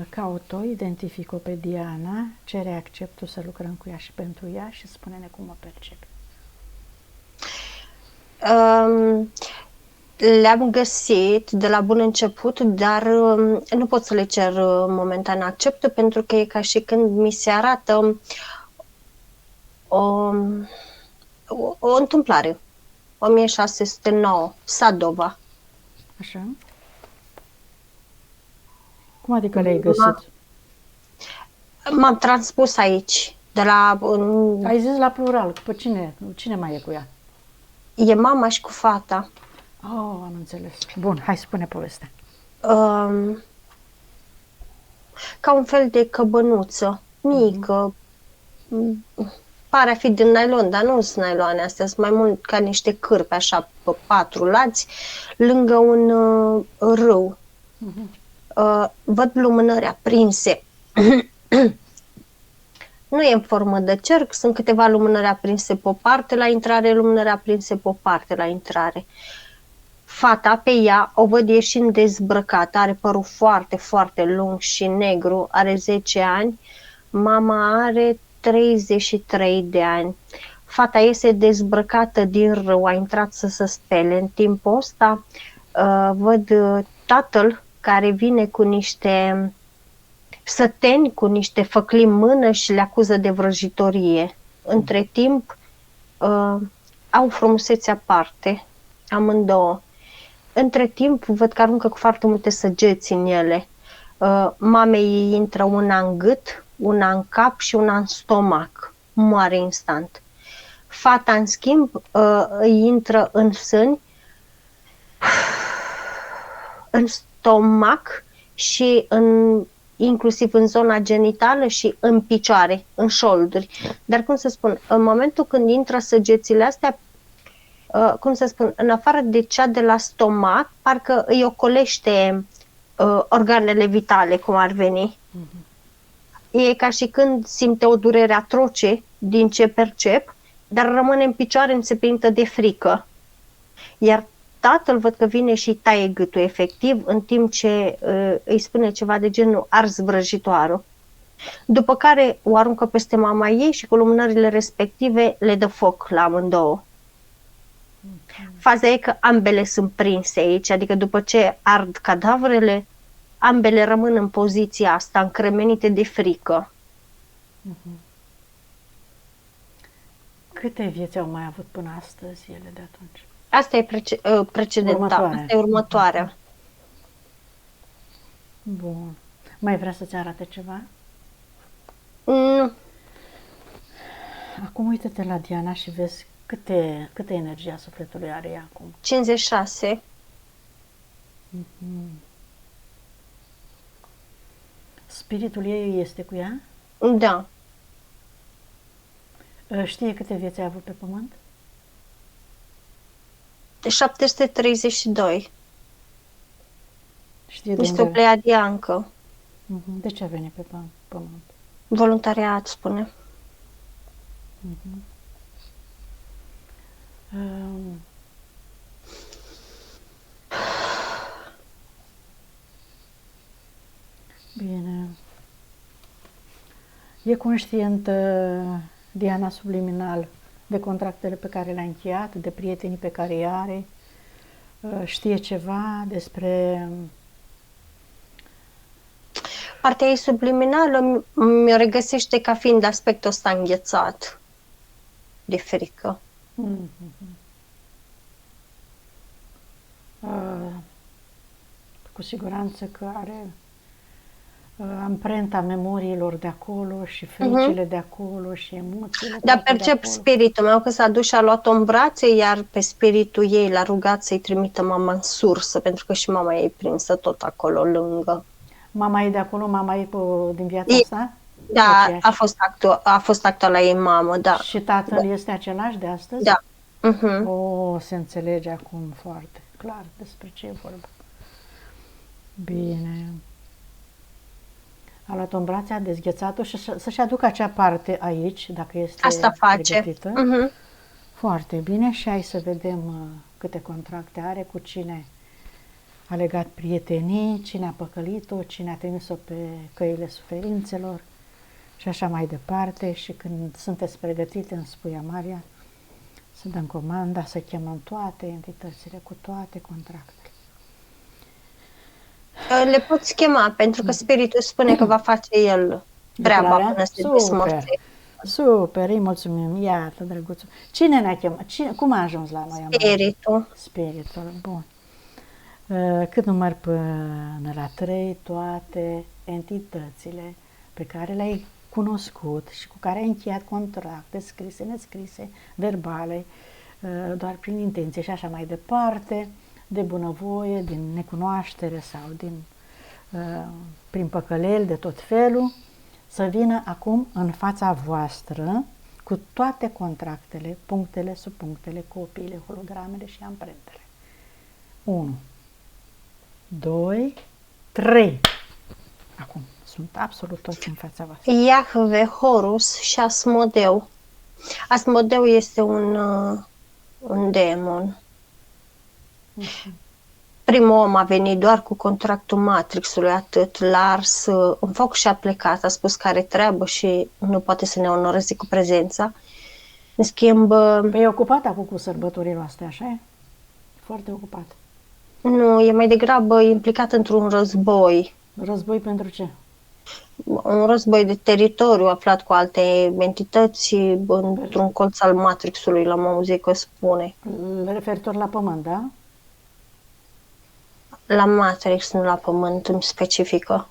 Caut-o, identific-o pe Diana, cere acceptul să lucrăm cu ea și pentru ea și spune-ne cum o percepi. Le-am găsit de la bun început, dar nu pot să le cer momentan acceptul, pentru că e ca și când mi se arată o întâmplare. 1609, Sadova. Așa? Cum adică le-ai găsit? M-am transpus aici, de la... Ai zis la plural, pe cine mai e cu ea? E mama și cu fata. Oh, am înțeles. Bun, hai spune povestea. Ca un fel de căbănuță mică, pare a fi din nylon, dar nu sunt nyloane astea, sunt mai mult ca niște cârpe, așa, pe 4 lați, lângă un râu. Văd lumânări aprinse. Nu e în formă de cerc, sunt câteva lumânări aprinse pe o parte la intrare, lumânări aprinse pe o parte la intrare. Fata pe ea o văd ieșind dezbrăcată, are părul foarte, foarte lung și negru, are 10 ani, mama are 33 de ani. Fata iese dezbrăcată din râu, a intrat să se spele. În timpul ăsta văd tatăl care vine cu niște săteni, cu niște făclii în mână și le acuză de vrăjitorie. Între timp au frumusețe aparte, amândouă. Între timp văd că aruncă cu foarte multe săgeți în ele. Mamei îi intră una în gât, una în cap și una în stomac. Moare instant. Fata, în schimb, îi intră în sâni, în stomac și inclusiv în zona genitală și în picioare, în șolduri. Dar, cum să spun, în momentul când intră săgețile astea, cum să spun, în afară de cea de la stomac, parcă îi ocolește organele vitale, cum ar veni. E ca și când simte o durere atroce din ce percep, dar rămâne în picioare înțepenit de frică. Iar tatăl văd că vine și taie gâtul efectiv, în timp ce îi spune ceva de genul ars vrăjitoară. După care o aruncă peste mama ei și cu lumânările respective le dă foc la amândouă. Faza e că ambele sunt prinse aici, adică după ce ard cadavrele, ambele rămân în poziția asta, încremenite de frică. Câte vieți au mai avut până astăzi ele de atunci? Asta e precedenta, asta e următoarea. Bun. Mai vrea să-ți arate ceva? Nu. Acum uită-te la Diana și vezi câtă energie a sufletului are ea acum. 56. Spiritul ei este cu ea? Da. Știe câte vieți a avut pe pământ? 732. Știe de Este o unde? pleiadiancă. De ce a venit pe pământ? Voluntariat, spune. Bine. E conștientă Diana subliminal de contractele pe care le-a încheiat, de prietenii pe care îi are? Știe ceva despre... Partea ei subliminală mi-o regăsește ca fiind aspectul ăsta înghețat de frică. Cu siguranță că are amprenta memoriilor de acolo și fricile de acolo și emoțiile. Dar percep spiritul meu că s-a dus și a luat-o în brațe, iar pe spiritul ei l-a rugat să-i trimită mama în sursă, pentru că și mama ei prinsă tot acolo lângă. Mama e de acolo? Mama e din viața asta? Da, a fost actuala ei mamă, da. Și tatăl este același de astăzi? Da. Se înțelege acum foarte clar despre ce e vorba. Bine. A luat-o în brațe, a dezghețat-o și să-și aducă acea parte aici, dacă este asta face. pregătită. Foarte bine. Și hai să vedem câte contracte are, cu cine a legat prietenii, cine a păcălit-o, cine a trimis-o pe căile suferințelor și așa mai departe. Și când sunteți pregătite, îmi spui, Amalia, să dăm comanda, să chemăm toate entitățile cu toate contractele. Le poți chema, pentru că spiritul spune că va face el treaba până se desmorțește. Super, îi mulțumim. Iată, drăguțul. Cine ne-a chemat? Cum a ajuns la noi? Spiritul. Spiritul, bun. Cât număr până la 3, toate entitățile pe care le-ai cunoscut și cu care ai încheiat contracte scrise, nescrise, verbale, doar prin intenție și așa mai departe, de bunăvoie, din necunoaștere sau prin păcăleli de tot felul, să vină acum în fața voastră cu toate contractele, punctele, subpunctele, copiile, hologramele și amprentele. 1, 2, 3. Acum sunt absolut toți în fața voastră. Iahve, Horus și Asmodeu. Asmodeu este un demon. Primul om a venit doar cu contractul Matrixului, atât, l-a ars în foc și a plecat, a spus că are treabă și nu poate să ne onoreze cu prezența. În schimb... Păi e ocupat acum cu sărbătorile astea, așa e? Foarte ocupat. Nu, e mai degrabă implicat într-un război. Război pentru ce? Un război de teritoriu aflat cu alte entități într-un colț al Matrixului, la muzică spune. Referitor la pământ, da? La Matrix, nu la pământ, îmi specifică.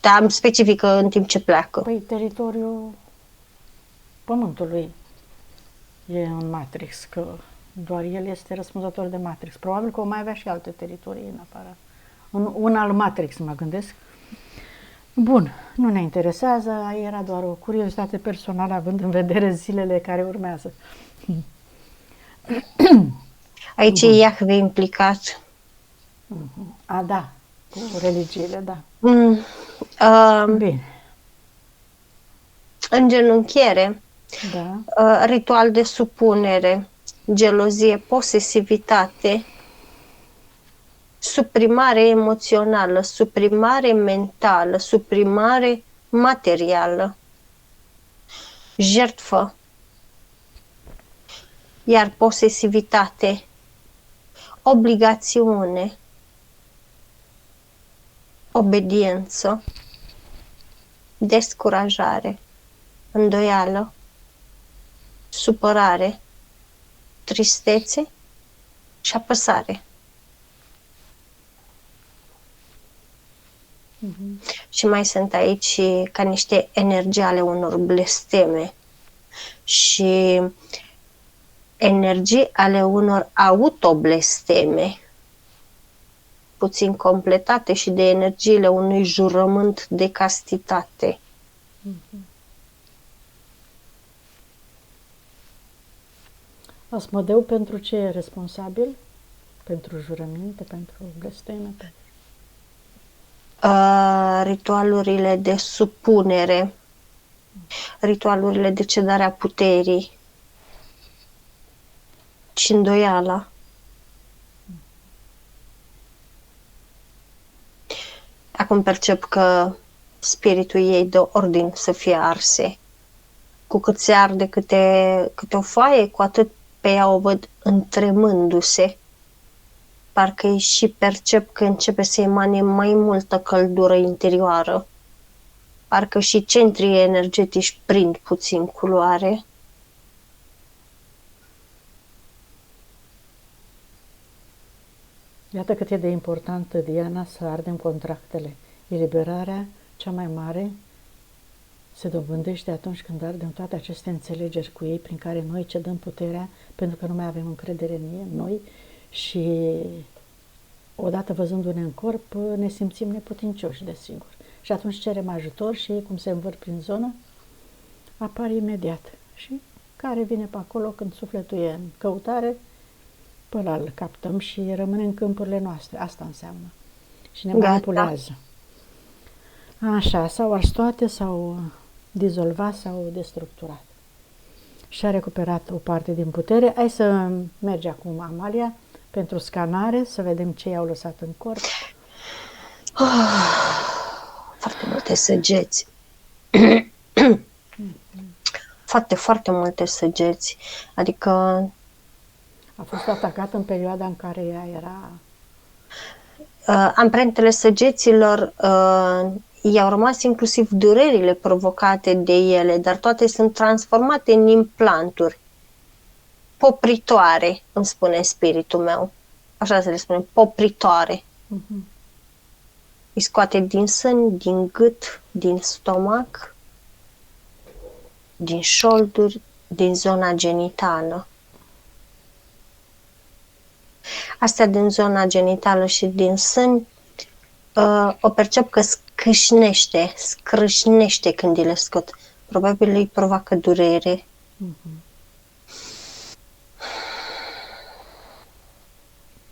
Da, îmi specifică în timp ce pleacă. Păi teritoriul pământului e un Matrix, că doar el este răspunzător de Matrix. Probabil că o mai avea și alte teritorii în afară. Un alt Matrix, mă gândesc. Bun, nu ne interesează, era doar o curiozitate personală, având în vedere zilele care urmează. Aici e Iahve implicat. A, da, cu religiile, da. Bine. În genunchiere, da. Ritual de supunere, gelozie, posesivitate, suprimare emoțională, suprimare mentală, suprimare materială, jertfă, iar posesivitate, obligațiune, obediență, descurajare, îndoială, supărare, tristețe și apăsare. Și mai sunt aici ca niște energii ale unor blesteme și energii ale unor autoblesteme, puțin completate și de energiile unui jurământ de castitate. Asmodeu pentru ce e responsabil? Pentru jurăminte, pentru blesteme? Ritualurile de supunere, ritualurile de cedare a puterii și îndoiala. Acum percep că spiritul ei dă ordin să fie arse. Cu cât se arde câte o foaie, cu atât pe ea o văd întremându-se. Parcă îi și percep că începe să emane mai multă căldură interioară. Parcă și centrii energetici prind puțin culoare. Iată cât e de importantă, Diana, să ardem contractele. Eliberarea cea mai mare se dobândește atunci când ardem toate aceste înțelegeri cu ei prin care noi cedăm puterea pentru că nu mai avem încredere în noi și odată văzându-ne în corp ne simțim neputincioși, desigur. Și atunci cerem ajutor și ei, cum se învârt prin zonă, apar imediat. Și care vine pe acolo când sufletul e în căutare, pe ăla îl captăm și rămâne în câmpurile noastre. Asta înseamnă. Și ne manipulează. Așa, s-au ars toate, s-au dizolvat, s-au destructurat. Și a recuperat o parte din putere. Hai să mergi acum, Amalia, pentru scanare, să vedem ce i-au lăsat în corp. Foarte multe săgeți. Foarte multe săgeți. Adică A fost atacat în perioada în care ea era... amprentele săgeților i-au rămas inclusiv durerile provocate de ele, dar toate sunt transformate în implanturi popritoare, îmi spune spiritul meu. Așa se le spune, popritoare. Îi scoate din sân, din gât, din stomac, din șolduri, din zona genitală. Astea din zona genitală și din sân o percep că scrâșnește când îi le scot. Probabil îi provoacă durere.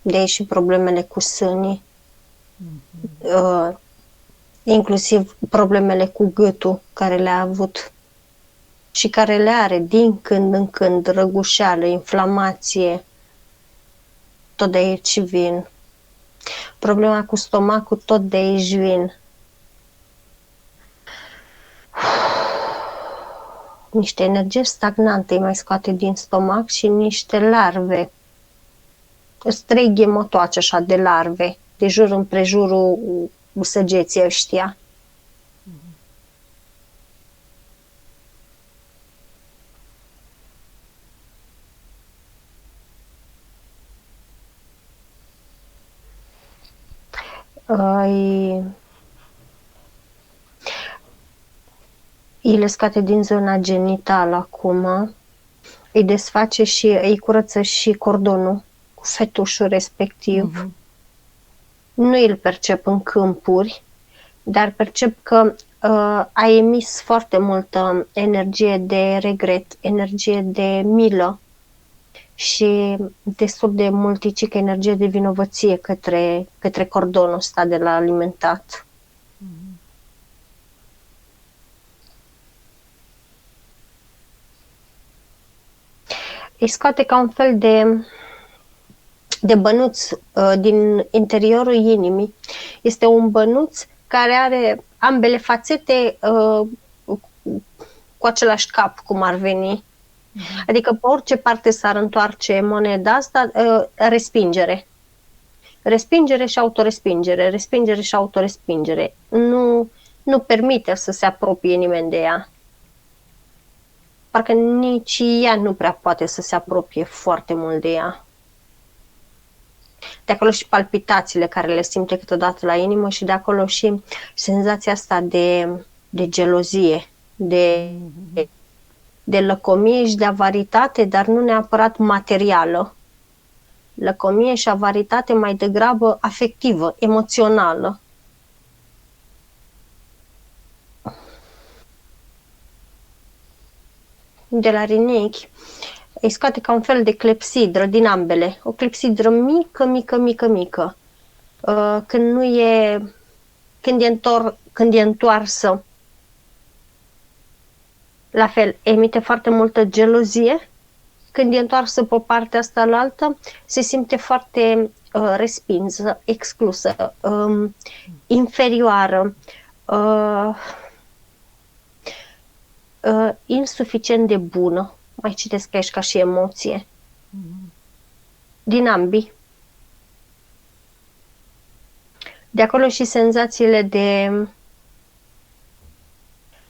De aici și problemele cu sânii. Inclusiv problemele cu gâtul care le-a avut și care le are din când în când, răgușeală, inflamație, tot de aici vin. Problema cu stomacul, tot de aici vin. Niște energie stagnante îi mai scoate din stomac și niște larve. Sunt 3 ghemotoace așa de larve, de jur împrejurul săgeții ăștia. Îi le scoate din zona genitală acum, îi desface și îi curăță și cordonul cu fetușul respectiv. Nu îl percep în câmpuri, dar percep că a emis foarte multă energie de regret, energie de milă și destul de multicică energie de vinovăție către cordonul ăsta de la alimentat. Îi scoate ca un fel de bănuț din interiorul inimii. Este un bănuț care are ambele fațete cu același cap, cum ar veni. Adică pe orice parte s-ar întoarce moneda asta, respingere. Respingere și autorespingere, respingere și autorespingere. Nu permite să se apropie nimeni de ea. Parcă nici ea nu prea poate să se apropie foarte mult de ea. De acolo și palpitațiile care le simte câteodată la inimă și de acolo și senzația asta de gelozie, de lăcomie și de avaritate, dar nu neapărat materială. Lăcomie și avaritate mai degrabă afectivă, emoțională. De la rinichi îi scoate ca un fel de clepsidră din ambele. O clepsidră mică. Când e întoarsă, la fel, emite foarte multă gelozie. Când e întoarsă pe partea asta la altă, se simte foarte respinsă, exclusă, inferioară, insuficient de bună. Mai citesc aici ca și emoție. Din ambii. De acolo și senzațiile de,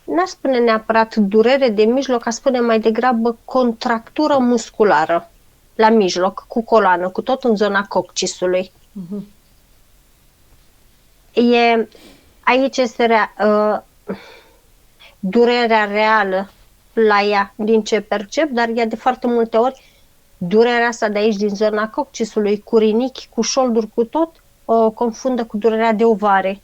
n-aș spune neapărat durere de mijloc, aș spune mai degrabă contractură musculară la mijloc, cu coloană, cu tot în zona coccisului. Aici este durerea reală la ea, din ce percep, dar ea de foarte multe ori, durerea asta de aici, din zona coccisului, cu rinichi, cu șolduri, cu tot, o confundă cu durerea de ovare.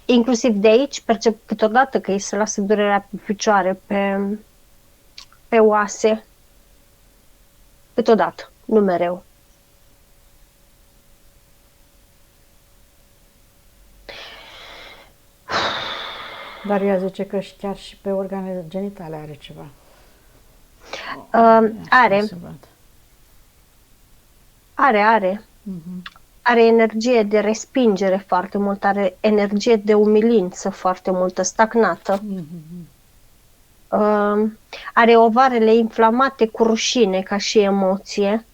Inclusiv de aici percep câteodată că îi se lasă durerea pe picioare, pe oase. Câteodată, nu mereu. Dar ea zice că chiar și pe organele genitale are ceva. Are. Are. Are energie de respingere foarte mult, are energie de umilință foarte multă, stagnată. Are ovarele inflamate cu rușine ca și emoție.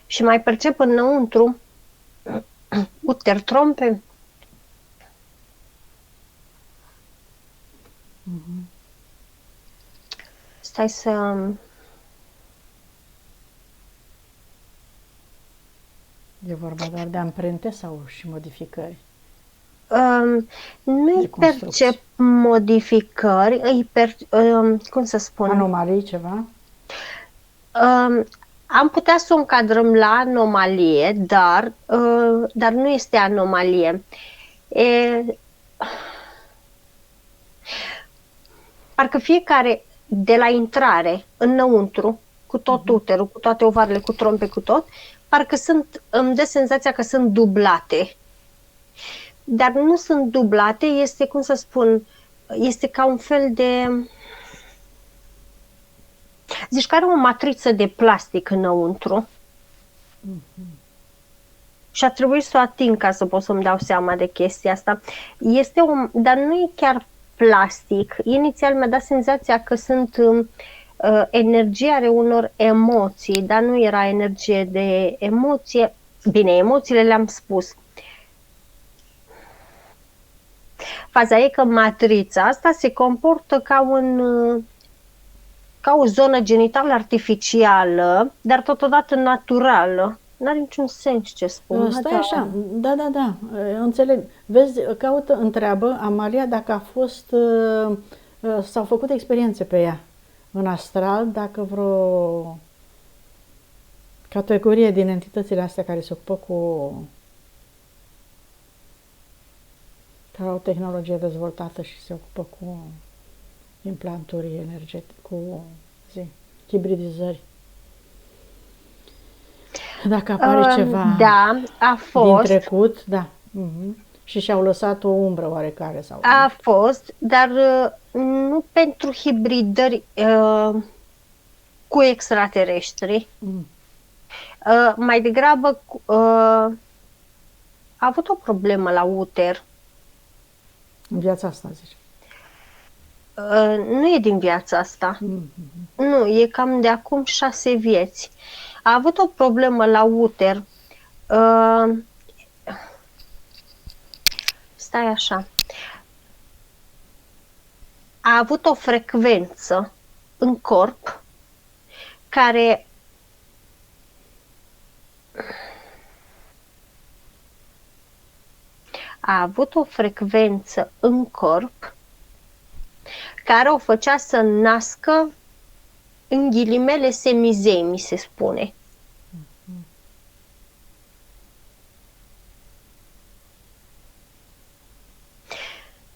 Și mai percep înăuntru uter, trompe. Stai să... E vorba doar de amprente sau și modificări? Nu-i percep modificări, cum să spun? Anomalii, ceva? Am putea să o încadrăm la anomalie, dar nu este anomalie. Parcă fiecare de la intrare înăuntru, cu tot uterul, cu toate ovarele, cu trompe, cu tot, parcă îmi dă senzația că sunt dublate. Dar nu sunt dublate, este, cum să spun, este ca un fel de... Zici că are o matriță de plastic înăuntru. Și a trebuit să o ating ca să pot să-mi dau seama de chestia asta. Dar nu e chiar plastic. Inițial mi-a dat senzația că sunt energia are unor emoții, dar nu era energie de emoție. Bine, emoțiile le-am spus. Faza e că matrița asta se comportă ca o zonă genitală artificială, dar totodată naturală. N-are niciun sens ce spun. Stai așa, da, înțeleg. Vezi, întreabă Amalia dacă a fost, s-au făcut experiențe pe ea în astral, dacă vreo categorie din entitățile astea care se ocupă care au tehnologie dezvoltată și se ocupă cu implanturi energetice, cu hibridizări. Dacă apare ceva a fost, din trecut, da. Și și-au lăsat o umbră oarecare. A fost, dar nu pentru hibridări cu extraterestri. Mai degrabă a avut o problemă la uter. În viața asta, zici? Nu e din viața asta. Nu, e cam de acum 6 vieți. A avut o problemă la uter. Stai așa. A avut o frecvență în corp care care o făcea să nască, în ghilimele, semizei, mi se spune.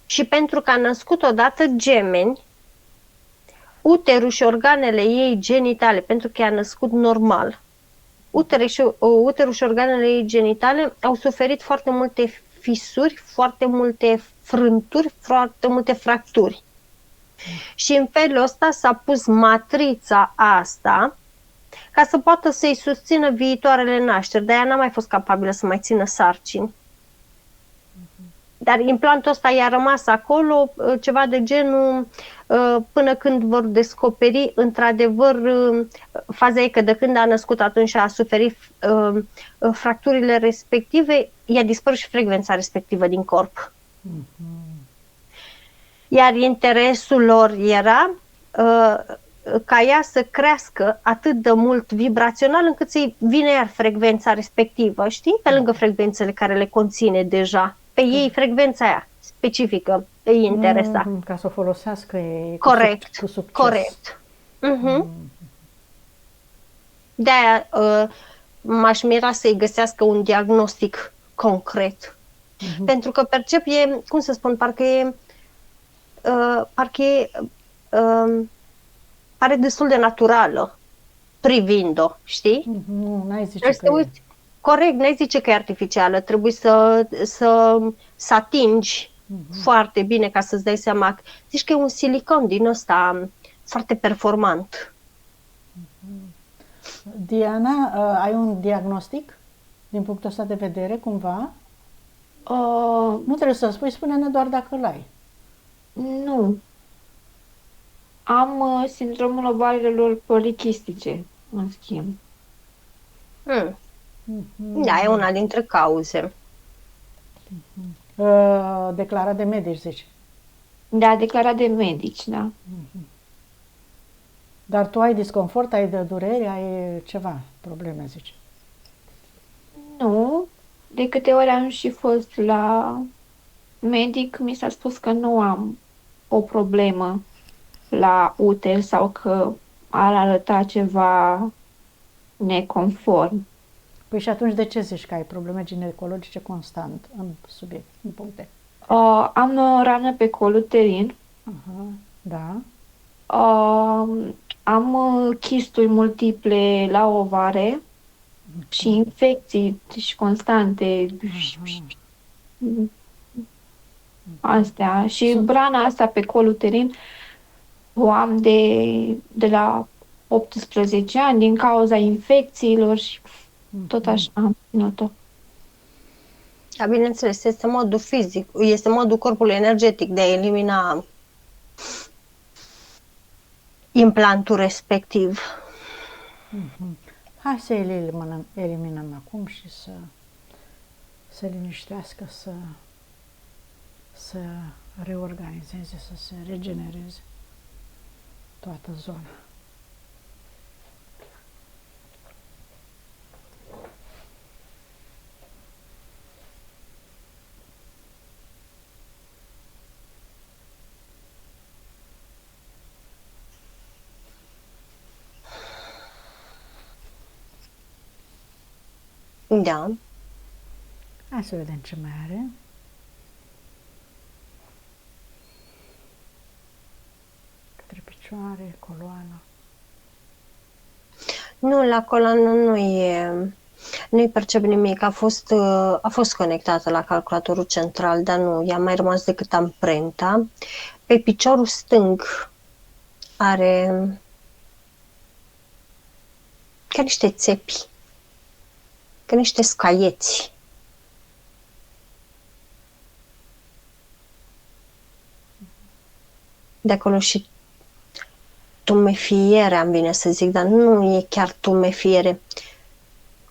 Și pentru că a născut odată gemeni, uterul și organele ei genitale, pentru că a născut normal, uterul și organele ei genitale au suferit foarte multe fisuri, foarte multe frânturi, foarte multe fracturi. Și în felul ăsta s-a pus matrița asta ca să poată să-i susțină viitoarele nașteri. De-aia n-a mai fost capabilă să mai țină sarcini. Dar implantul ăsta i-a rămas acolo, ceva de genul, până când vor descoperi, într-adevăr, faza e că de când a născut atunci a suferit fracturile respective, i-a dispărut și frecvența respectivă din corp. Iar interesul lor era ca ea să crească atât de mult vibrațional încât să-i vină iar frecvența respectivă, știi? Pe lângă frecvențele care le conține deja. Pe ei frecvența aia specifică îi interesa. Ca să o folosească corect, cu succes. Corect. De-aia m-aș mira să-i găsească un diagnostic concret. Pentru că percep cum să spun, pare destul de naturală privind-o, știi? Nu, n-ai zice că corect, n-ai zice că e artificială, trebuie să atingi foarte bine ca să-ți dai seama. Zici că e un silicon din ăsta foarte performant. Diana, ai un diagnostic din punctul ăsta de vedere, cumva? Nu trebuie să spui, spune-ne doar dacă îl ai. Nu. Am sindromul ovarelor polichistice, în schimb. Da, e una dintre cauze. Declarat de medici, zici. Da, declarat de medici, da. Dar tu ai disconfort, ai de dureri, ai ceva probleme, zici. Nu. De câte ori am și fost la medic, mi s-a spus că nu am o problemă la uter sau că ar arăta ceva neconform. Păi și atunci de ce zici că ai probleme ginecologice constant în subiect, în puncte? Am o rană pe col uterin. Da. Am chisturi multiple la ovare și infecții și constante. Astea. Și brana asta pe col uterin o am de la 18 ani din cauza infecțiilor și tot așa am ținut-o. Da, bineînțeles, este modul fizic, este modul corpului energetic de a elimina implantul respectiv. Hai să eliminăm acum și să se liniștească, să reorganizeze, să se regenereze toată zona. Da. Hai să vedem ce mai are. Către picioare, coloană. Nu, la coloană nu-i percep nimic. A fost conectată la calculatorul central, dar nu, i-a mai rămas decât amprenta. Pe piciorul stâng are ca niște țepi, ca niște scaieți. De acolo și tumefiere, am bine să zic, dar nu e chiar tumefiere.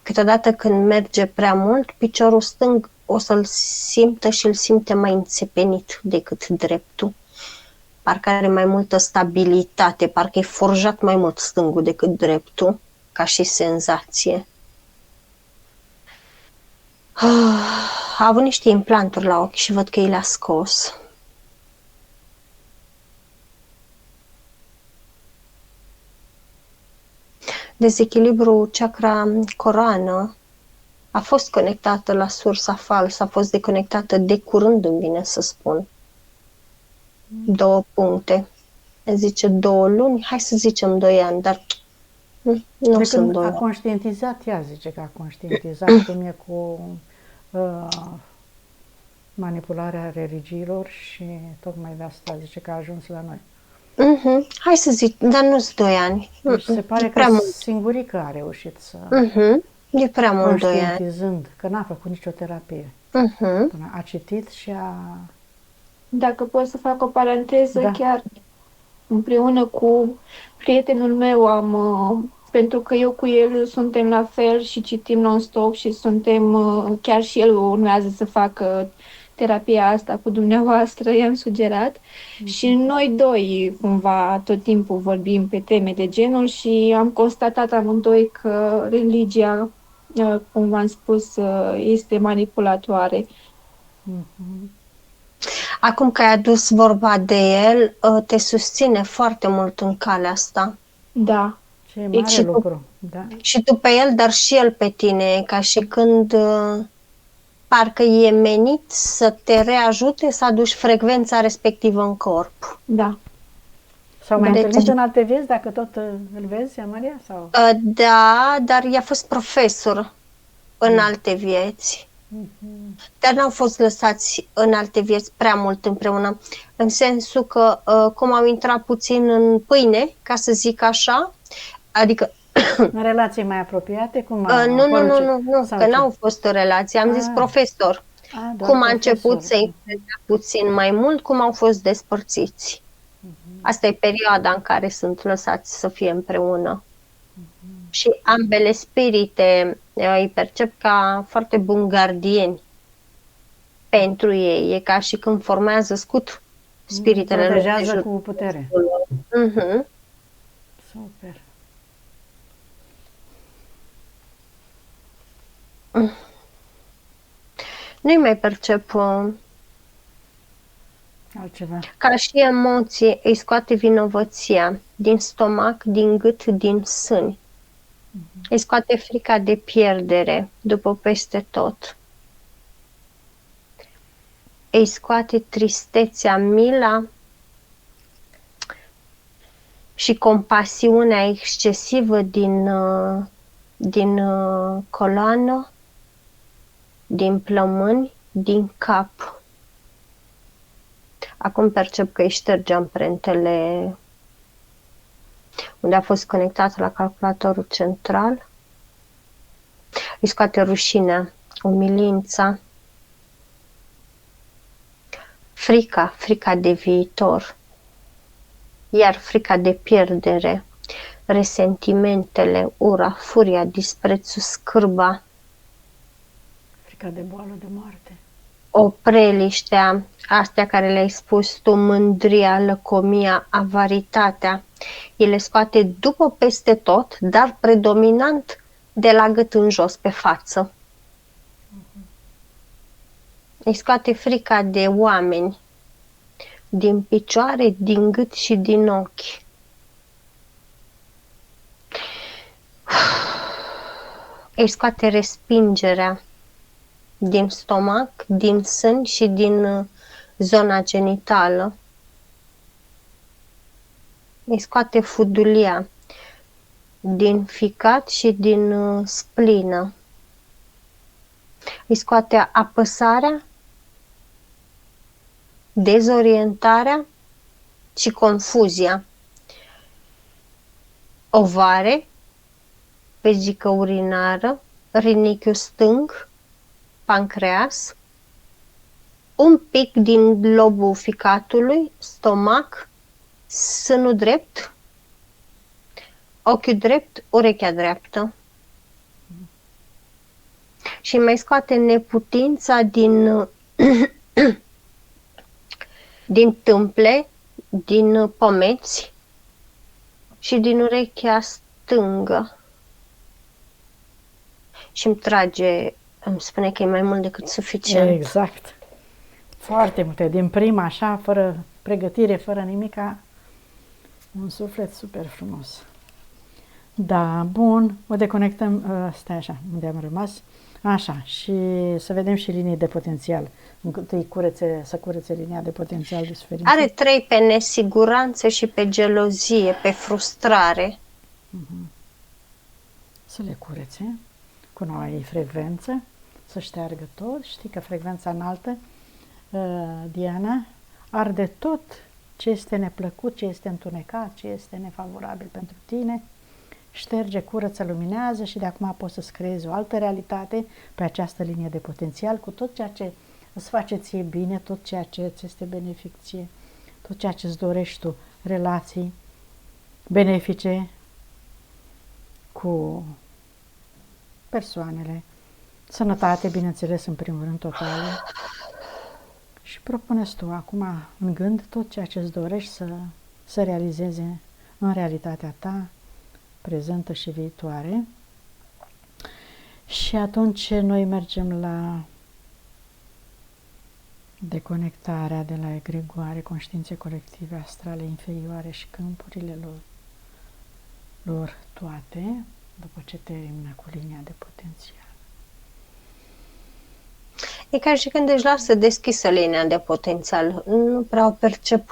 Câteodată când merge prea mult, piciorul stâng o să-l simtă și îl simte mai înțepenit decât dreptul. Parcă are mai multă stabilitate, parcă e forjat mai mult stângul decât dreptul, ca și senzație. A avut niște implanturi la ochi și văd că i le-a scos. Dezechilibru chakra coroană a fost conectată la sursa falsă, a fost deconectată de curând, îmi vine să spun. 2 puncte. Zice 2 luni, hai să zicem 2 ani, dar nu De sunt când 2 a ani. conștientizat, ea zice că a conștientizat cum e cu manipularea religiilor și tocmai de asta zice că a ajuns la noi. Hai să zic, dar nu sunt 2 ani. Deci se pare că singurică a reușit să, E prea mult 2 ani. conștientizând, că n-a făcut nicio terapie. Până a citit și a... Dacă pot să fac o paranteză, Da. chiar împreună cu prietenul meu pentru că eu cu el suntem la fel și citim non-stop și suntem, chiar și el urmează să facă terapia asta cu dumneavoastră, i-am sugerat. Și noi doi cumva tot timpul vorbim pe teme de genul și am constatat amândoi că religia, cum v-am spus, este manipulatoare. Acum că ai adus vorba de el, te susține foarte mult în calea asta. Da. Ce mare și tu- lucru. Da. Și tu pe el, dar și el pe tine, ca și când parcă e menit să te reajute să aduci frecvența respectivă în corp. Da. S-au mai Deci- întâlnit în alte vieți, dacă tot îl vezi, Maria? Sau? Da, dar i-a fost profesor în alte vieți. Dar n-au fost lăsați în alte vieți prea mult împreună, în sensul că cum au intrat puțin în pâine, ca să zic așa, adică În relații mai apropiate, cum a Nu, sau că ce? n-au fost o relație, am zis Ah. profesor. Doar Cum a început profesor. să influențe puțin mai mult, cum au fost despărțiți. Asta e perioada în care sunt lăsați să fie împreună. Și ambele spirite îi percep ca foarte buni gardieni pentru ei. E ca și când formează scut spiritele lor. Protejează cu putere. Mhm. Super. Nu-i mai percep Altceva. ca și emoție, îi scoate vinovăția din stomac, din gât, din sâni. Îi scoate frica de pierdere după peste tot. Îi scoate tristețea, mila și compasiunea excesivă din coloană, din plămâni, din cap. Acum percep că îi șterge amprentele unde a fost conectat la calculatorul central. Îi scoate rușinea, umilința, frica de viitor, iar frica de pierdere, resentimentele, ura, furia, disprețul, scârba, Frica de boală, de moarte. opreliștea, astea care le-ai spus tu, mândria, lăcomia, avaritatea, el le scoate după peste tot, dar predominant de la gât în jos, pe față. Îi scoate frica de oameni, din picioare, din gât și din ochi. Îi scoate respingerea din stomac, din sân și din zona genitală. Îi scoate fudulia din ficat și din splină. Îi scoate apăsarea, dezorientarea și confuzia. Ovare, vezică urinară, rinichiul stâng, pancreas, un pic din lobul ficatului, stomac, sânul drept, ochiul drept, urechea dreaptă. Și mai scoate neputința din tâmple, din pomeți și din urechea stângă. Și îmi spune că e mai mult decât suficient. Exact. Foarte multe. Din prima, așa, fără pregătire, fără nimica, un suflet super frumos. Da, bun, o deconectăm, stai așa, unde am rămas, așa, și să vedem și linii de potențial. Întâi să curețe linia de potențial de suferință. Are 3 pe nesiguranță și pe gelozie, pe frustrare. Să le curețe cu noua ei frecvență, să șteargă tot. Știi că frecvența înaltă, Diana, arde tot ce este neplăcut, ce este întunecat, ce este nefavorabil pentru tine. Șterge, curăță, luminează și de acum poți să-ți creezi o altă realitate pe această linie de potențial cu tot ceea ce îți face ție bine, tot ceea ce îți este benefic ție, tot ceea ce îți dorești tu, relații benefice cu persoanele, sănătate, bineînțeles, în primul rând, totală. Și propuneți tu acum în gând tot ceea ce îți dorești să realizeze în realitatea ta, prezentă și viitoare. Și atunci noi mergem la deconectarea de la egregoare, conștiințe colective, astrale, inferioare și câmpurile lor toate, după ce termină cu linia de potențial. E ca și când își lasă deschisă linia de potențial. Nu prea o percep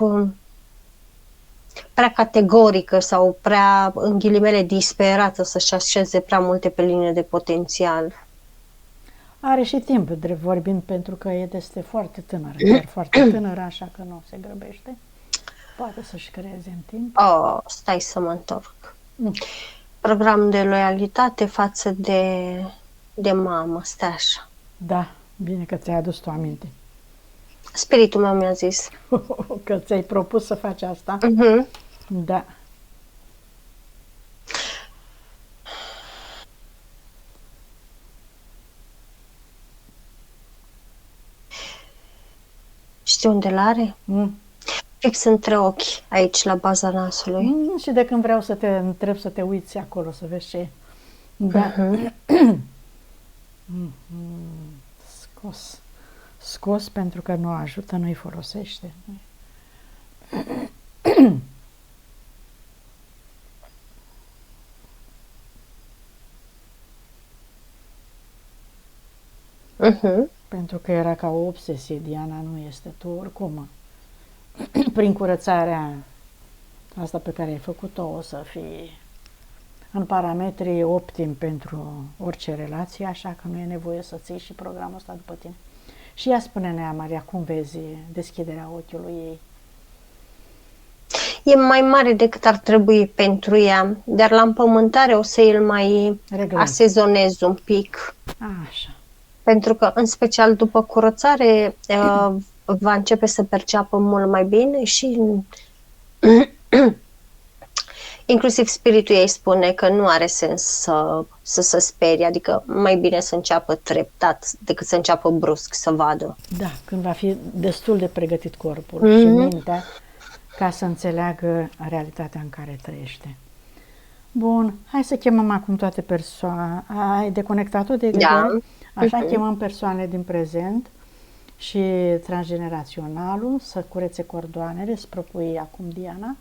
prea categorică sau prea, în ghilimele, disperată să-și așeze prea multe pe linie de potențial. Are și timp, drept vorbind, pentru că este foarte tânără, chiar foarte tânără, așa că nu se grăbește. Poate să-și creeze în timp. Stai să mă întorc. program de loialitate față de mamă, stai așa. Da, bine că ți-ai adus tu aminte. Spiritul meu mi-a zis. Că ți-ai propus să faci asta. Da. Știi unde l-are? Fix între ochi, aici, la baza nasului. Și de când vreau să te întreb să te uiți acolo, să vezi ce e. Da. Scos. Scos pentru că nu ajută, nu-i folosește. Pentru că era ca o obsesie, Diana, nu este tu oricum. Prin curățarea asta pe care ai făcut-o, o să fii în parametrii optimi pentru orice relație, așa că nu e nevoie să ții și programul ăsta după tine. Și ea spune-ne, Maria, cum vezi deschiderea ochiului ei? E mai mare decât ar trebui pentru ea, dar la împământare o să îl mai asezonez un pic. Așa. Pentru că, în special după curățare, va începe să perceapă mult mai bine și inclusiv spiritul ei spune că nu are sens să se sperie, adică mai bine să înceapă treptat decât să înceapă brusc să vadă. Da, când va fi destul de pregătit corpul și mintea ca să înțeleagă realitatea în care trăiește. Bun, hai să chemăm acum toate persoane. Ai deconectat-o de gândire? Așa chemăm persoane din prezent și transgeneraționalul să curețe cordoanele, îți propui acum, Diana,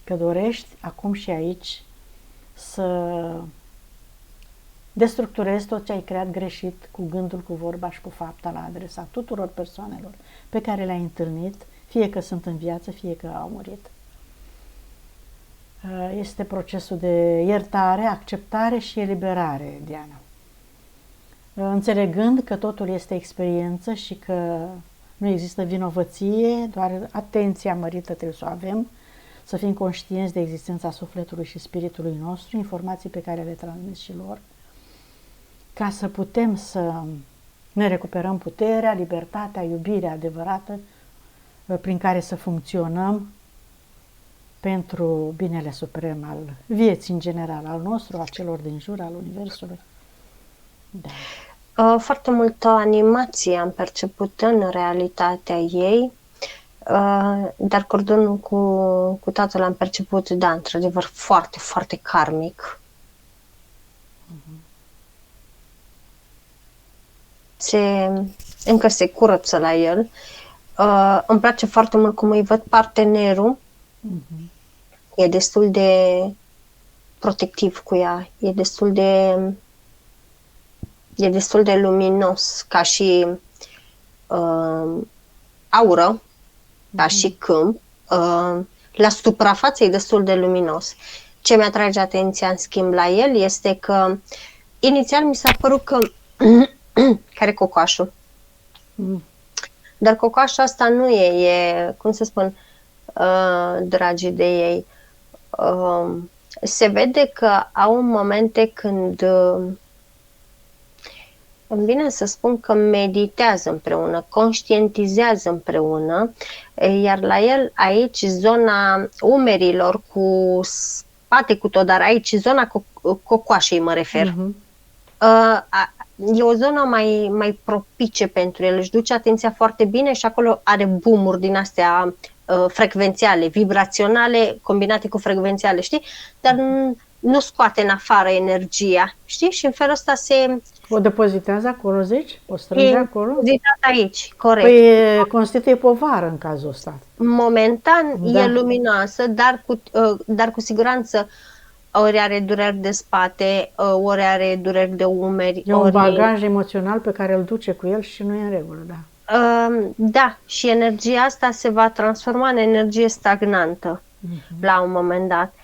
că dorești acum și aici să destructurezi tot ce ai creat greșit cu gândul, cu vorba și cu fapta la adresa tuturor persoanelor pe care le-ai întâlnit, fie că sunt în viață, fie că au murit. Este procesul de iertare, acceptare și eliberare, Diana. Înțelegând că totul este experiență și că nu există vinovăție, doar atenția mărită trebuie să o avem, să fim conștienți de existența sufletului și spiritului nostru, informații pe care le transmis și lor, ca să putem să ne recuperăm puterea, libertatea, iubirea adevărată prin care să funcționăm pentru binele suprem al vieții în general, al nostru, a celor din jur, al universului. Da. Foarte multă animație am perceput în realitatea ei, dar cordonul cu tatăl am perceput, da, într-adevăr, foarte, foarte karmic. Încă se curăță la el. Îmi place foarte mult cum îi văd partenerul. E destul de protectiv cu ea, e destul de luminos ca și aură, ca și câmp. La suprafață e destul de luminos. Ce mi-atrage atenția în schimb la el este că inițial mi s-a părut că care cocoașul. Dar cocoașul asta nu e, cum să spun, dragii de ei. Se vede că au momente când îmi vine să spun că meditează împreună, conștientizează împreună, iar la el aici zona umerilor cu spate cu tot, dar aici zona cocoașei mă refer. E o zonă mai propice pentru el, își duce atenția foarte bine și acolo are boom-uri din astea frecvențiale, vibraționale, combinate cu frecvențiale, știi? Dar nu scoate în afară energia, știi? Și în felul ăsta o depozitează acolo, zici? O strânge acolo? Depozitat aici, corect. Păi constituie povară în cazul ăsta. Momentan e luminoasă, dar cu siguranță ori are dureri de spate, ori are dureri de umeri. E un bagaj emoțional pe care îl duce cu el și nu e în regulă, da. Da, și energia asta se va transforma în energie stagnantă la un moment dat.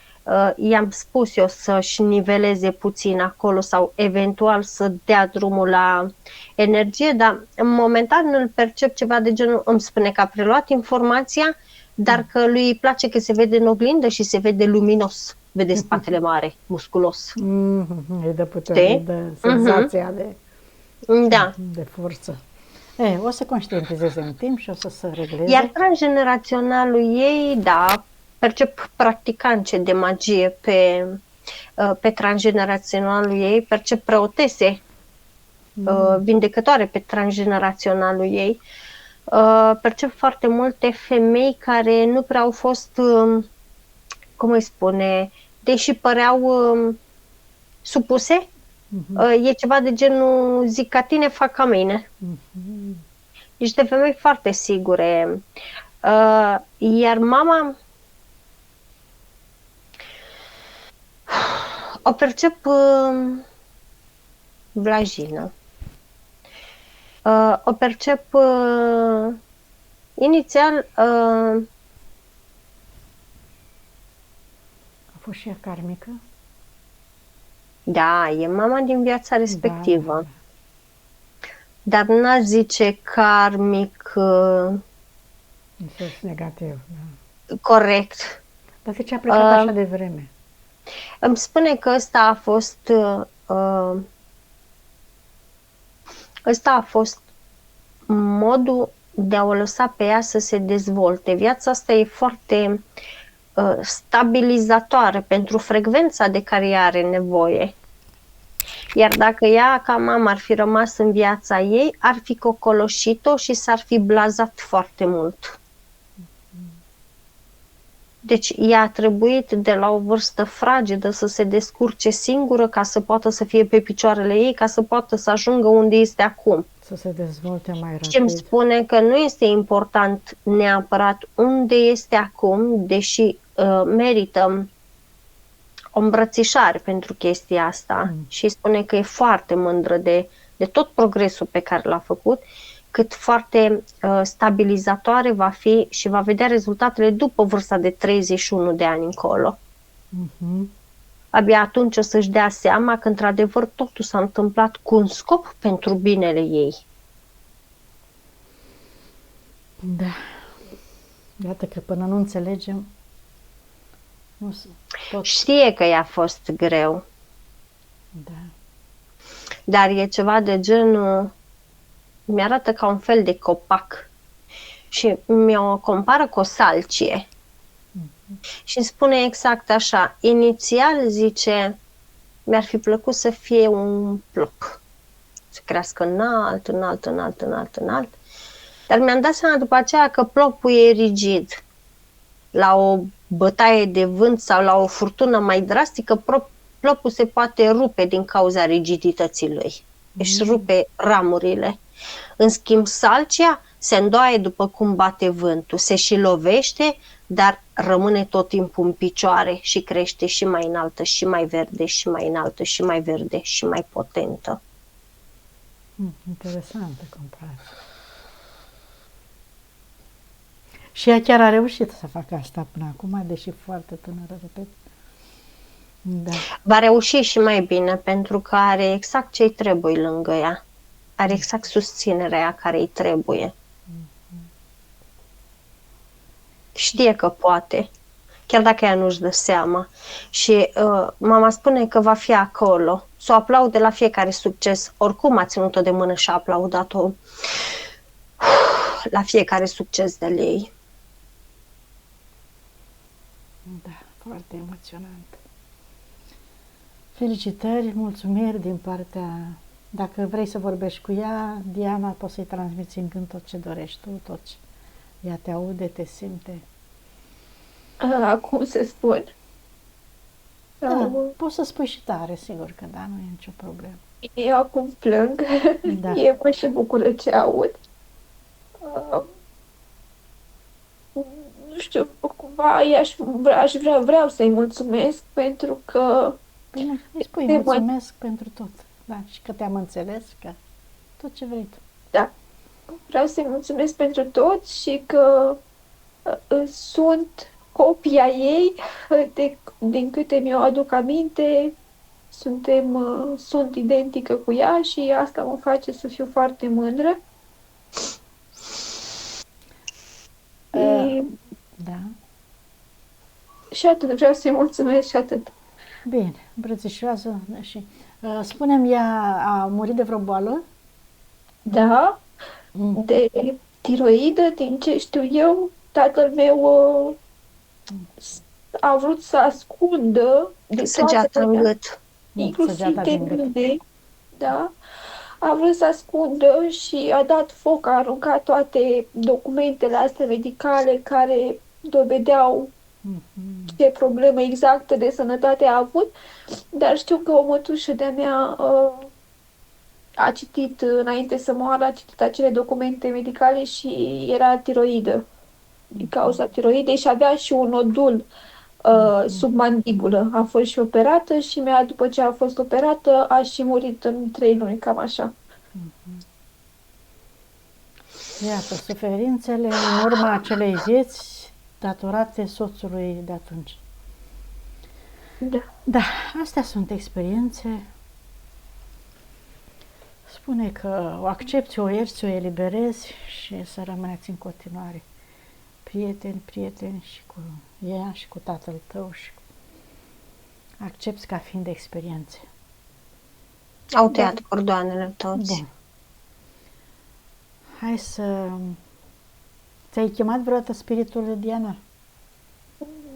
I-am spus eu să-și niveleze puțin acolo sau eventual să dea drumul la energie, dar momentan îl percep ceva de genul, îmi spune că a preluat informația, dar că lui îi place că se vede în oglindă și se vede luminos, vede spatele mare, musculos. Îi dă putere, îi dă senzația Da. de forță. O să conștientizeze în timp și o să se regleze. Iar transgeneraționalul ei, da, percep practicance de magie pe transgeneraționalul ei, percep preotese vindecătoare pe transgeneraționalul ei, percep foarte multe femei care nu prea au fost, cum îi spune, deși păreau supuse, e ceva de genul zic ca tine, fac ca mine. Niște femei foarte sigure. Iar mama o percep blajină. O percep inițial A fost și ea karmică? da, e mama din viața respectivă. Da. Dar n-aș zice karmic În sens negativ. Da. corect. Dar de ce a plecat așa de vreme? Îmi spune că ăsta a fost modul de a o lăsa pe ea să se dezvolte. Viața asta e foarte stabilizatoare pentru frecvența de care ea are nevoie. Iar dacă ea, ca mamă, ar fi rămas în viața ei, ar fi cocoloșit-o și s-ar fi blazat foarte mult. Deci ea a trebuit de la o vârstă fragedă să se descurce singură ca să poată să fie pe picioarele ei, ca să poată să ajungă unde este acum. Să se dezvolte mai rapid. Și îmi spune că nu este important neapărat unde este acum, deși merită o îmbrățișare pentru chestia asta și spune că e foarte mândră de tot progresul pe care l-a făcut, cât foarte stabilizatoare va fi și va vedea rezultatele după vârsta de 31 de ani încolo. Abia atunci o să-și dea seama că într-adevăr totul s-a întâmplat cu un scop pentru binele ei. Da. Iată că până nu înțelegem, Știe că i-a fost greu. Da. Dar e ceva de genul, mi-arată ca un fel de copac și mi-o compară cu o salcie. Și îmi spune exact așa, inițial zice, mi-ar fi plăcut să fie un plop, să crească înalt, dar mi-am dat seama după aceea că plopul e rigid. La o bătaie de vânt sau la o furtună mai drastică, plopul se poate rupe din cauza rigidității lui. Își rupe ramurile. În schimb, salcia se îndoaie după cum bate vântul, se și lovește, dar rămâne tot timpul în picioare și crește și mai înaltă, și mai verde, și mai înaltă, și mai verde, și mai potentă. Interesantă comparație. Și ea chiar a reușit să facă asta până acum, deși foarte tânără, repet. Da. Va reuși și mai bine, pentru că are exact ce-i trebuie lângă ea. Are exact susținerea aia care îi trebuie. Știe că poate, chiar dacă ea nu-și dă seama. Și mama spune că va fi acolo, să o aplaude la fiecare succes. Oricum a ținut-o de mână și a aplaudat-o la fiecare succes de ei. Da, foarte emoționant. Felicitări, mulțumiri din partea... Dacă vrei să vorbești cu ea, Diana, poți să-i transmiți în gând tot ce dorești tu, tot ce... Ea te aude, te simte. Acum să spun. Da, poți să spui și tare, sigur că da, nu e nicio problemă. Eu acum plâng. Da. Eu mă și bucură ce aud. Nu știu, cumva vreau să-i mulțumesc pentru că... Bine, îi spui mulțumesc pentru tot. Da, și că te-am înțeles, că tot ce vrei tu. Da. Vreau să-i mulțumesc pentru tot și că sunt copia ei, din câte mi-o aduc aminte, sunt identică cu ea și asta mă face să fiu foarte mândră. Da. Și atât, vreau să-i mulțumesc și atât. Bine, îmbrățișoasă și... spune-mi, ea a murit de vreo boală? Da, Mm. de tiroidă, din ce știu eu, tatăl meu a vrut să ascundă de Săgeata în toate, gât. inclusiv Săgeata de din gât. mine, da, a vrut să ascundă și a dat foc, a aruncat toate documentele astea medicale care dovedeau Mhm. ce problemă exactă de sănătate a avut, dar știu că o mătușă de-a mea a citit, înainte să moară, a citit acele documente medicale și era tiroidă, din cauza tiroidei și avea și un nodul Mhm. sub mandibulă. A fost și operată și după ce a fost operată, a și murit în 3 luni, cam așa. Iată, suferințele în urma acelei vieți datorate soțului de atunci. Da. Da, astea sunt experiențe. Spune că o accepti, o ierți, o eliberezi și să rămâneți în continuare prieteni și cu ea și cu tatăl tău și accepti ca fiind experiențe. Au tăiat cordoanele toți. Bun. Hai să... Ți-ai chemat vreodată spiritul, Diana?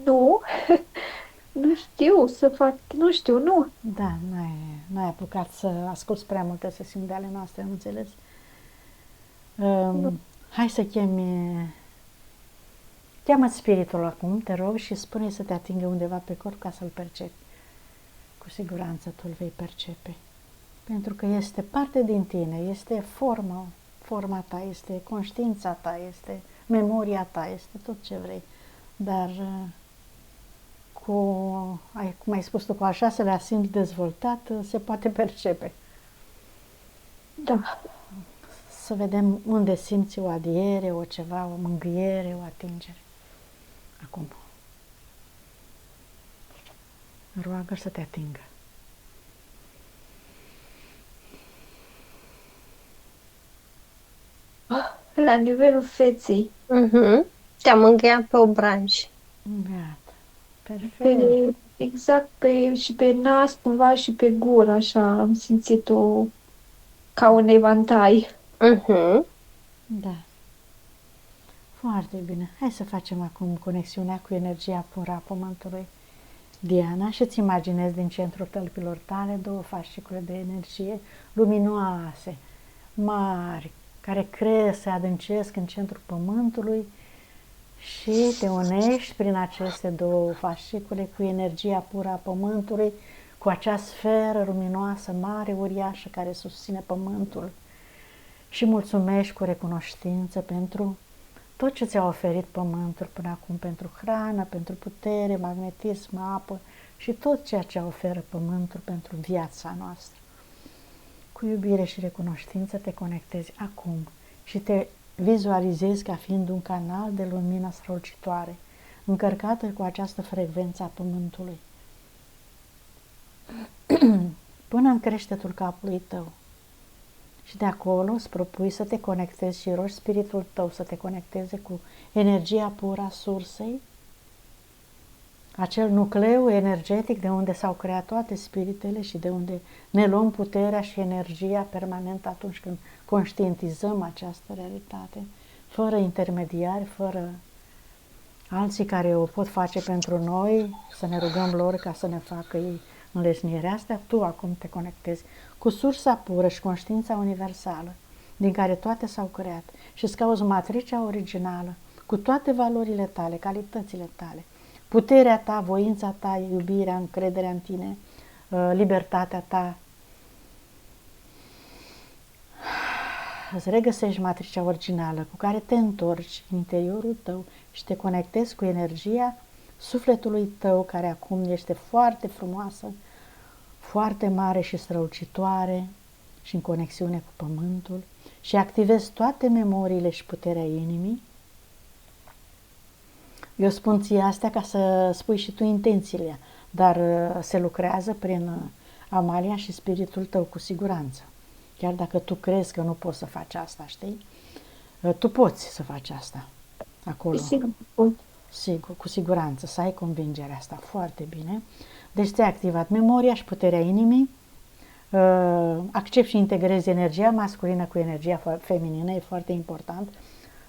Nu, nu știu să fac, nu știu, nu. Da, n-ai apucat să asculți prea multe sesiuni de ale noastre, am înțeles. Hai să cheamă spiritul acum, te rog, și spune să te atingă undeva pe corp ca să-l percepi. Cu siguranță tu îl vei percepe. Pentru că este parte din tine, este forma ta, este conștiința ta, este memoria ta, este tot ce vrei. Dar cum ai spus tu, cu a șaselea simț dezvoltat, se poate percepe. Da. Să vedem unde simți o adiere, o ceva, o mângâiere, o atingere. Acum. Roagă să te atingă. La nivelul feței. Te-am încheiat pe obraj. Gata. Perfect. Exact și pe nas, cumva, și pe gură, așa, am simțit-o ca un evantai. Da. Foarte bine. Hai să facem acum conexiunea cu energia pură a Pământului, Diana, și îți imaginezi din centrul tălpilor tale 2 fascicule de energie luminoase, mari, care cresc, se adâncesc în centrul Pământului și te unești prin aceste 2 fascicule cu energia pură a Pământului, cu acea sferă luminoasă, mare, uriașă, care susține Pământul, și mulțumești cu recunoștință pentru tot ce ți-a oferit Pământul până acum, pentru hrană, pentru putere, magnetism, apă și tot ceea ce oferă Pământul pentru viața noastră. Cu iubire și recunoștință te conectezi acum și te vizualizezi ca fiind un canal de lumină strălucitoare, încărcată cu această frecvență a Pământului, până în creștetul capului tău. Și de acolo îți propui să te conectezi și rogi spiritul tău să te conecteze cu energia pură a sursei, acel nucleu energetic de unde s-au creat toate spiritele și de unde ne luăm puterea și energia permanent atunci când conștientizăm această realitate, fără intermediari, fără alții care o pot face pentru noi, să ne rugăm lor ca să ne facă ei înlesnirea asta. Tu acum te conectezi cu sursa pură și conștiința universală, din care toate s-au creat, și îți cauți matricea originală, cu toate valorile tale, calitățile tale, puterea ta, voința ta, iubirea, încrederea în tine, libertatea ta. Îți regăsești matricea originală cu care te întorci în interiorul tău și te conectezi cu energia sufletului tău, care acum este foarte frumoasă, foarte mare și strălucitoare și în conexiune cu Pământul, și activezi toate memoriile și puterea inimii. Eu spun ție astea ca să spui și tu intențiile, dar se lucrează prin Amalia și spiritul tău cu siguranță. Chiar dacă tu crezi că nu poți să faci asta, știi? Tu poți să faci asta acolo. Sigur. Sigur, cu siguranță, să ai convingerea asta. Foarte bine. Deci ți-ai activat memoria și puterea inimii, accepti și integrezi energia masculină cu energia feminină, e foarte important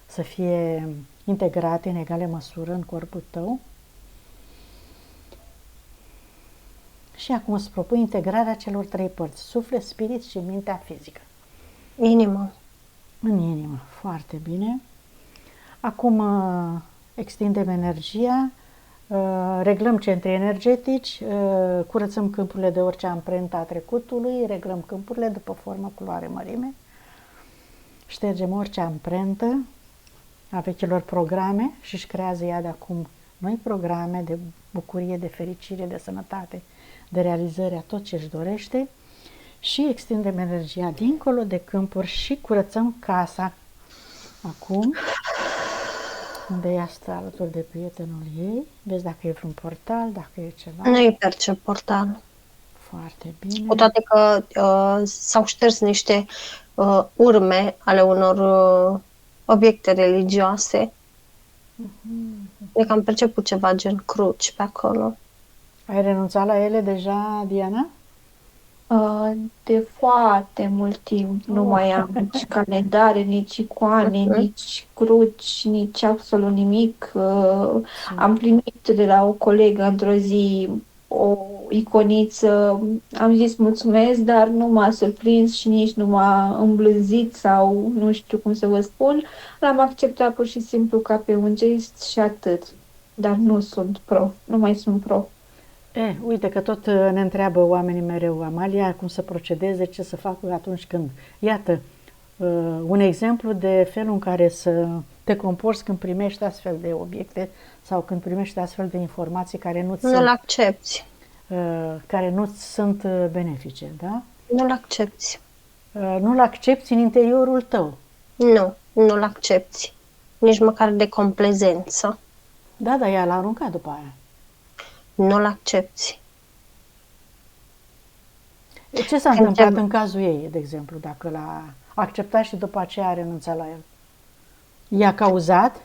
să fie integrate în egale măsură în corpul tău. Și acum îți propui integrarea celor trei părți, suflet, spirit și mintea fizică. Inimă. În inimă, foarte bine. Acum extindem energia, reglăm centrii energetici, curățăm câmpurile de orice amprentă a trecutului, reglăm câmpurile după formă, culoare, mărime, ștergem orice amprentă a vechilor programe și își creează ea de acum noi programe de bucurie, de fericire, de sănătate, de realizare a tot ce își dorește și extindem energia dincolo de câmpuri și curățăm casa. Acum, unde ea stă alături de prietenul ei, vezi dacă e vreun portal, dacă e ceva. Nu îi percep portal. Foarte bine. Cu toate că s-au șters niște urme ale unor obiecte religioase. Adică am perceput ceva gen cruci pe acolo. Ai renunțat la ele deja, Diana? De foarte mult timp nu mai am nici calendare, nici icoane, nici cruci, nici absolut nimic. Am primit de la o colegă într-o zi o iconiță, am zis mulțumesc, dar nu m-a surprins și nici nu m-a îmblânzit sau nu știu cum să vă spun. L-am acceptat pur și simplu ca pe un gest și atât. Dar nu sunt pro, nu mai sunt pro. Uite că tot ne întreabă oamenii mereu, Amalia, cum să procedeze, ce să facă atunci când... Iată, un exemplu de felul în care să te comporți când primești astfel de obiecte sau când primești astfel de informații care nu-l accepti. Care nu sunt benefice, da? Nu-l accepti. Nu-l accepti în interiorul tău. Nu-l accepti. Nici măcar de complezență. Da, dar ea l-a aruncat după aia. Nu-l accepti. Ce s-a întâmplat în cazul ei, de exemplu, dacă l-a acceptat și după aceea a renunțat la el? I-a cauzat?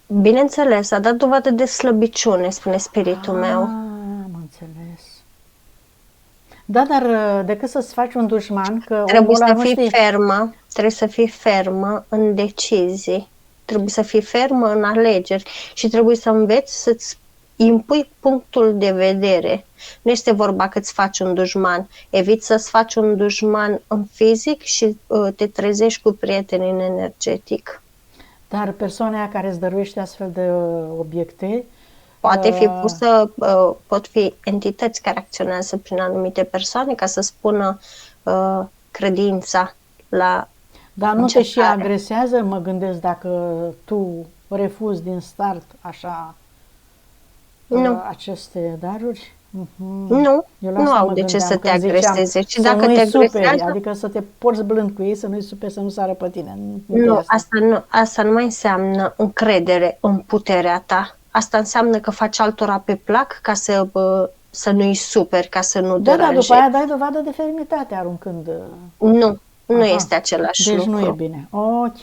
Bineînțeles, a dat dovadă de slăbiciune, spune spiritul meu. Am înțeles. Da, dar decât să-ți faci un dușman, că trebuie să fii fermă în decizii. Trebuie să fii fermă în alegeri și trebuie să înveți să-ți impui punctul de vedere. Nu este vorba că îți faci un dușman. Eviți să-ți faci un dușman în fizic și te trezești cu prieteni în energetic. Dar persoana care îți dăruiește astfel de obiecte poate fi pusă, pot fi entități care acționează prin anumite persoane ca să spună credința la Dar nu te și agresează? Mă gândesc dacă tu refuzi din start așa aceste daruri? Nu au de ce să te agreseze. Și dacă te agresează, adică să te porți blând cu ei, să nu-i superi, să nu sară pe tine. Asta nu mai înseamnă încredere în puterea ta. Asta înseamnă că faci altora pe plac ca să nu-i superi, ca să nu deranjezi. Da, după aia dai dovadă de fermitate aruncând. Nu este același lucru. Deci nu e bine. Ok.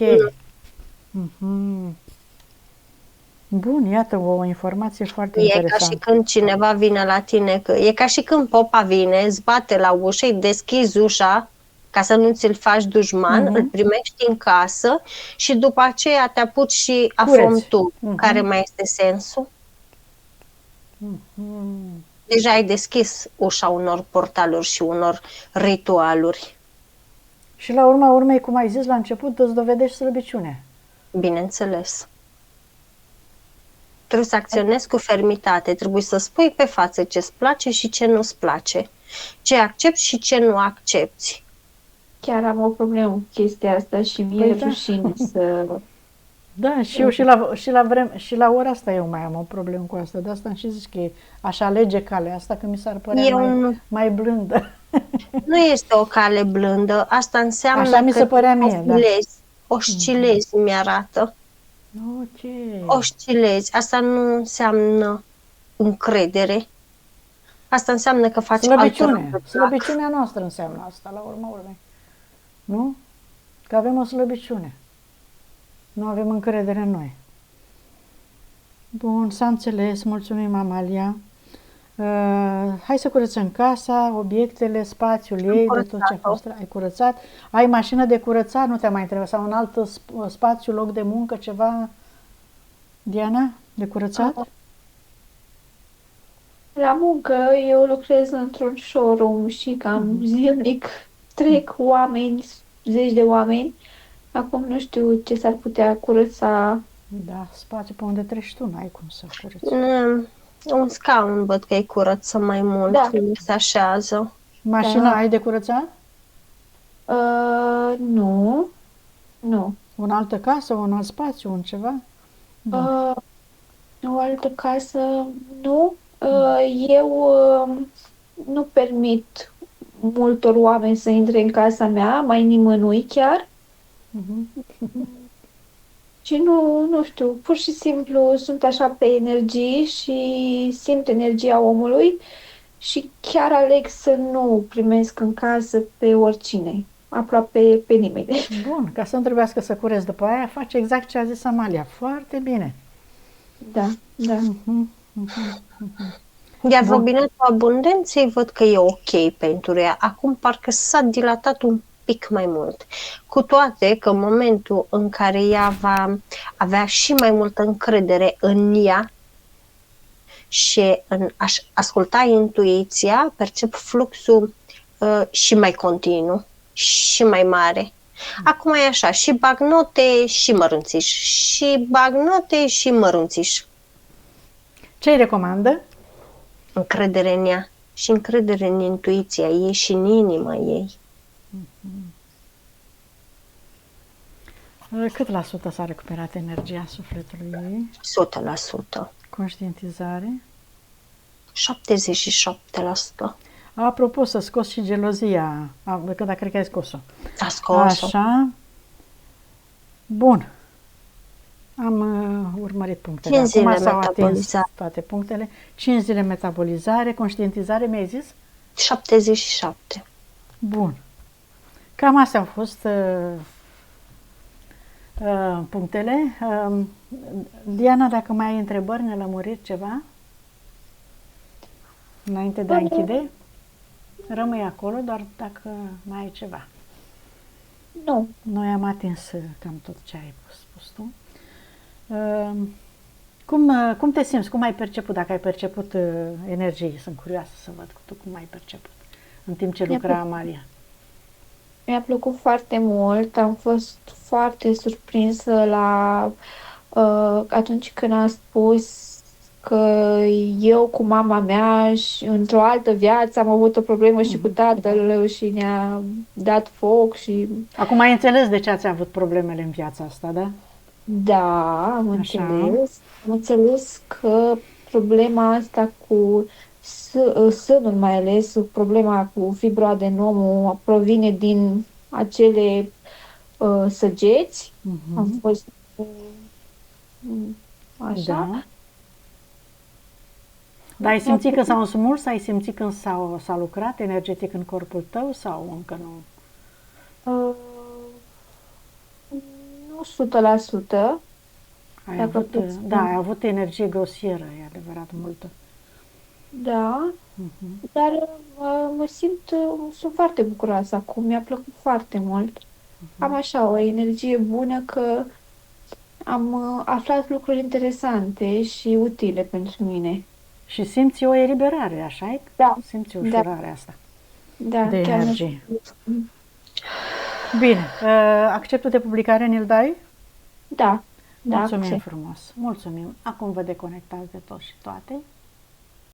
Bun, iată o informație foarte interesantă. E ca și când cineva vine la tine, e ca și când popa vine, îți bate la ușă, îi deschizi ușa ca să nu ți-l faci dușman, îl primești în casă și după aceea te apuci și afumi tu. Care mai este sensul? Deja ai deschis ușa unor portaluri și unor ritualuri. Și la urma urmei, cum ai zis la început, îți dovedești slăbiciunea. Bineînțeles. Trebuie să acționezi cu fermitate, trebuie să spui pe față ce-ți place și ce nu-ți place, ce accepti și ce nu accepti. Chiar am o problemă cu chestia asta și mi-e rușine să... Da, și eu și la ora asta eu mai am o problemă cu asta, de asta am și zis că e așa alege calea asta, că mi s-ar părea mai blândă. Nu este o cale blândă, asta înseamnă așa mi se părea mie, oscilezi, mi-arată. Oscilezi. Asta nu înseamnă încredere. Asta înseamnă că faci slăbiciune. Slăbiciunea noastră înseamnă asta, la urma urmei. Nu? Că avem o slăbiciune. Nu avem încredere în noi. Bun, s-a înțeles. Mulțumim, Amalia. Hai să curățăm casa, obiectele, spațiul ei, de tot ce a fost. Ai curățat. Ai mașină de curățat? Nu te mai întreb. Sau un alt spațiu, loc de muncă, ceva? Diana, de curățat? La muncă eu lucrez într-un showroom și cam zilnic trec oameni, zeci de oameni. Acum nu știu ce s-ar putea curăța. Da, spațiu pe unde treci tu, n-ai cum să curăți. Un scaun văd că îi curăță mai mult, Da. unde se așează. Mașina Da. ai de curățat? Nu. Nu. O altă casă, un alt spațiu, un ceva? O altă casă, nu. Eu nu permit multor oameni să intre în casa mea, mai nimănui chiar. Și nu știu, pur și simplu sunt așa pe energii și simt energia omului și chiar aleg să nu primesc în casă pe oricine, aproape pe nimeni. Bun, ca să nu trebuiască să curezi după aia, faci exact ce a zis Amalia. Foarte bine. Da, da. Iar robinetul abundenței văd că e ok pentru ea. Acum parcă s-a dilatat un pic mai mult. Cu toate că în momentul în care ea va avea și mai multă încredere în ea și în a-și asculta intuiția, percep fluxul și mai continuu și mai mare. Acum e așa, și bagnote și mărunțiș, și bagnote și mărunțiș. Ce îi recomandă? Încredere în ea și încredere în intuiția ei și în inima ei. Cât la sută s-a recuperat energia sufletului ei? 100%. Conștientizare? 77%. Apropo, să scos și gelozia, că da, cred că ai scos-o. A scos-o. Așa. Bun. Am urmărit punctele. 5 zile Acum s-au atins metabolizare. toate punctele. 5 zile metabolizare, conștientizare, mi-ai zis? 77. Bun. Cam astea au fost punctele. Diana, dacă mai ai întrebări, nelămuriri, ceva? Înainte de a închide? Rămâi acolo, doar dacă mai ai ceva. Nu. Noi am atins cam tot ce ai spus tu. Cum te simți? Cum ai perceput? Dacă ai perceput energii, sunt curioasă să văd tu cum ai perceput în timp ce lucra Amalia. Mi-a plăcut foarte mult, am fost foarte surprinsă atunci când a spus că eu cu mama mea și într-o altă viață am avut o problemă și cu tatăl și ne-a dat foc și... Acum ai înțeles de ce ați avut problemele în viața asta, da? Da, am Așa. înțeles. Am înțeles că problema asta cu sânul, mai ales problema cu fibroadenomul, provine din acele săgeți. Am fost așa. Da. Dar ai simțit că s-au smuls? Ai simțit când s-a lucrat energetic în corpul tău sau încă nu? Nu 100%. Ai avut energie grosieră, e adevărat, multă. Da, dar mă simt, sunt foarte bucuroasă acum, mi-a plăcut foarte mult. Am așa o energie bună că am aflat lucruri interesante și utile pentru mine. Și simți o eliberare, așa-i? Da. Simți ușurarea asta Da, de chiar energie. Bine, acceptul de publicare ne-l dai? Da. Mulțumim frumos, mulțumim. Acum vă deconectați de tot și toate.